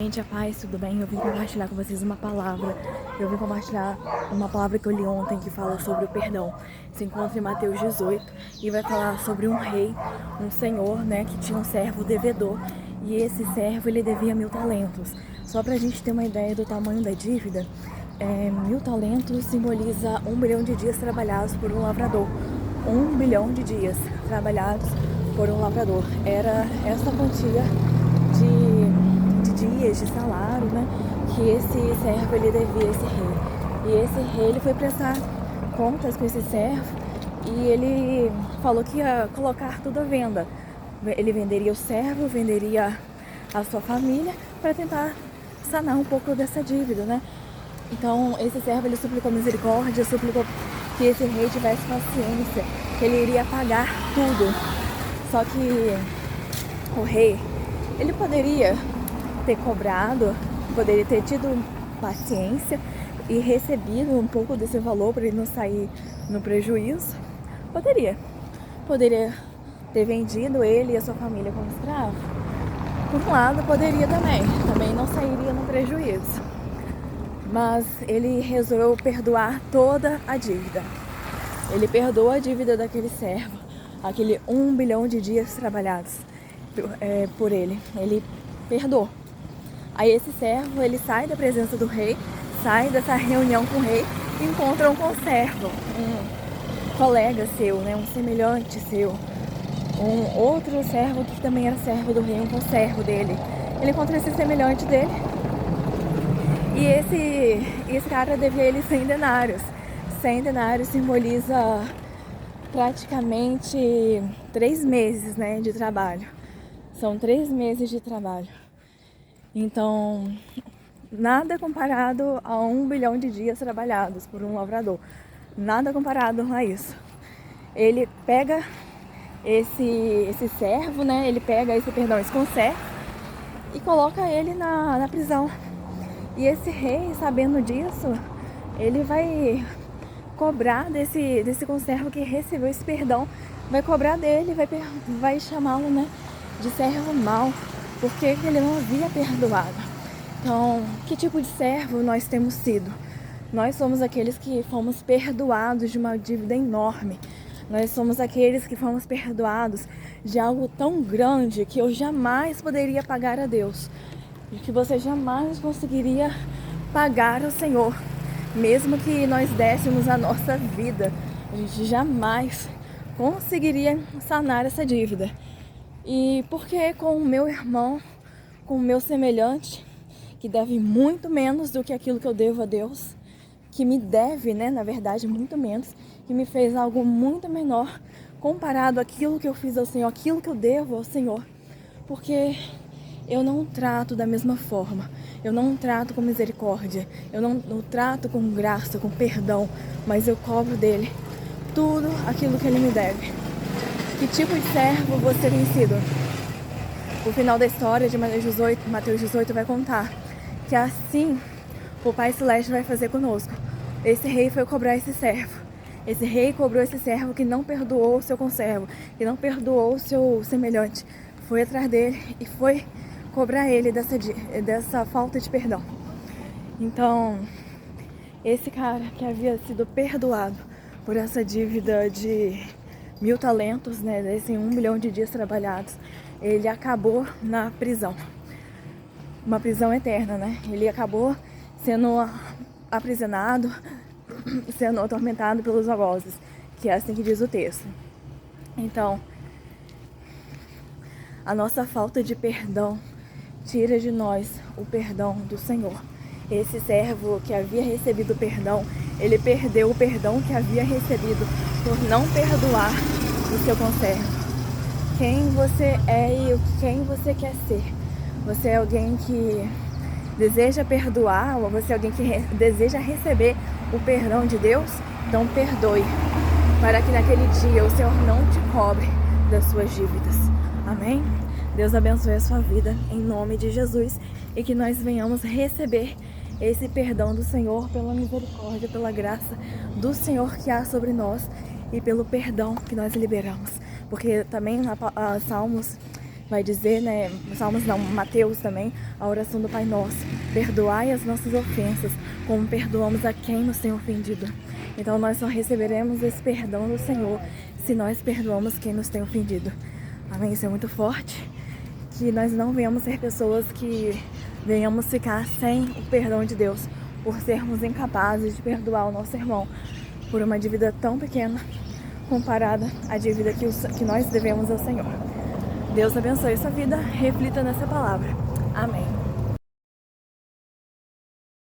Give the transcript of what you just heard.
Gente, a paz, tudo bem? Eu vim compartilhar com vocês uma palavra. Eu vim compartilhar uma palavra que eu li ontem que fala sobre o perdão. Se encontra em Mateus 18 e vai falar sobre um rei, um senhor, né, que tinha um servo devedor. E esse servo, ele devia 1.000 talentos. Só pra gente ter uma ideia do tamanho da dívida, 1.000 talentos simboliza 1 bilhão de dias trabalhados por um lavrador. 1 bilhão de dias trabalhados por um lavrador. Era essa quantia de dias de salário, né, que esse servo ele devia a esse rei. E esse rei ele foi prestar contas com esse servo e ele falou que ia colocar tudo à venda. Ele venderia o servo, venderia a sua família para tentar sanar um pouco dessa dívida, né? Então esse servo ele suplicou misericórdia, suplicou que esse rei tivesse paciência, que ele iria pagar tudo. Só que o rei, ele poderia ter cobrado, poderia ter tido paciência e recebido um pouco desse valor para ele não sair no prejuízo. Poderia ter vendido ele e a sua família como escravo. Por um lado, poderia também não sairia no prejuízo. Mas ele resolveu perdoar toda a dívida. Ele perdoou a dívida daquele servo, aquele 1 bilhão de dias trabalhados por ele. Ele perdoou. Aí esse servo, ele sai da presença do rei, sai dessa reunião com o rei e encontra um conservo, um colega seu, né, um semelhante seu, um outro servo que também era servo do rei, um conservo dele. Ele encontra esse semelhante dele e esse cara devia ele 100 denários. 100 denários simboliza praticamente 3 meses, né, de trabalho. São 3 meses de trabalho. Então, nada comparado a 1 bilhão de dias trabalhados por um lavrador. Nada comparado a isso. Ele pega esse servo, né? Ele pega esse conservo e coloca ele na prisão. E esse rei, sabendo disso, ele vai cobrar desse conservo que recebeu esse perdão, vai cobrar dele, vai chamá-lo, né, de servo mau, porque ele não havia perdoado. Então, que tipo de servo nós temos sido? Nós somos aqueles que fomos perdoados de uma dívida enorme. Nós somos aqueles que fomos perdoados de algo tão grande que eu jamais poderia pagar a Deus. E que você jamais conseguiria pagar ao Senhor. Mesmo que nós dessemos a nossa vida, a gente jamais conseguiria sanar essa dívida. E porque com o meu irmão, com o meu semelhante, que deve muito menos do que aquilo que eu devo a Deus, que me deve, né, na verdade, muito menos, que me fez algo muito menor comparado àquilo que eu fiz ao Senhor, aquilo que eu devo ao Senhor. Porque eu não trato da mesma forma, eu não trato com misericórdia, eu não trato com graça, com perdão, mas eu cobro dele tudo aquilo que ele me deve. Que tipo de servo você tem sido? O final da história de Mateus 18 vai contar que assim o Pai Celeste vai fazer conosco. Esse rei foi cobrar esse servo. Esse rei cobrou esse servo que não perdoou o seu conservo, que não perdoou o seu semelhante. Foi atrás dele e foi cobrar ele dessa falta de perdão. Então, esse cara que havia sido perdoado por essa dívida de 1.000 talentos, né, desse 1 bilhão de dias trabalhados, ele acabou na prisão. Uma prisão eterna, né? Ele acabou sendo aprisionado, sendo atormentado pelos algozes, que é assim que diz o texto. Então, a nossa falta de perdão tira de nós o perdão do Senhor. Esse servo que havia recebido perdão, ele perdeu o perdão que havia recebido por não perdoar o seu conservo. Quem você é e quem você quer ser? Você é alguém que deseja perdoar ou você é alguém que deseja receber o perdão de Deus? Então perdoe, para que naquele dia o Senhor não te cobre das suas dívidas. Amém? Deus abençoe a sua vida em nome de Jesus e que nós venhamos receber esse perdão do Senhor pela misericórdia, pela graça do Senhor que há sobre nós e pelo perdão que nós liberamos. Porque também Salmos vai dizer, né, Salmos não, Mateus também, a oração do Pai Nosso: perdoai as nossas ofensas, como perdoamos a quem nos tem ofendido. Então nós só receberemos esse perdão do Senhor se nós perdoamos quem nos tem ofendido. Amém? Isso é muito forte. Que nós não venhamos ser pessoas que venhamos ficar sem o perdão de Deus, por sermos incapazes de perdoar o nosso irmão por uma dívida tão pequena comparada à dívida que nós devemos ao Senhor. Deus abençoe sua vida, reflita nessa palavra. Amém.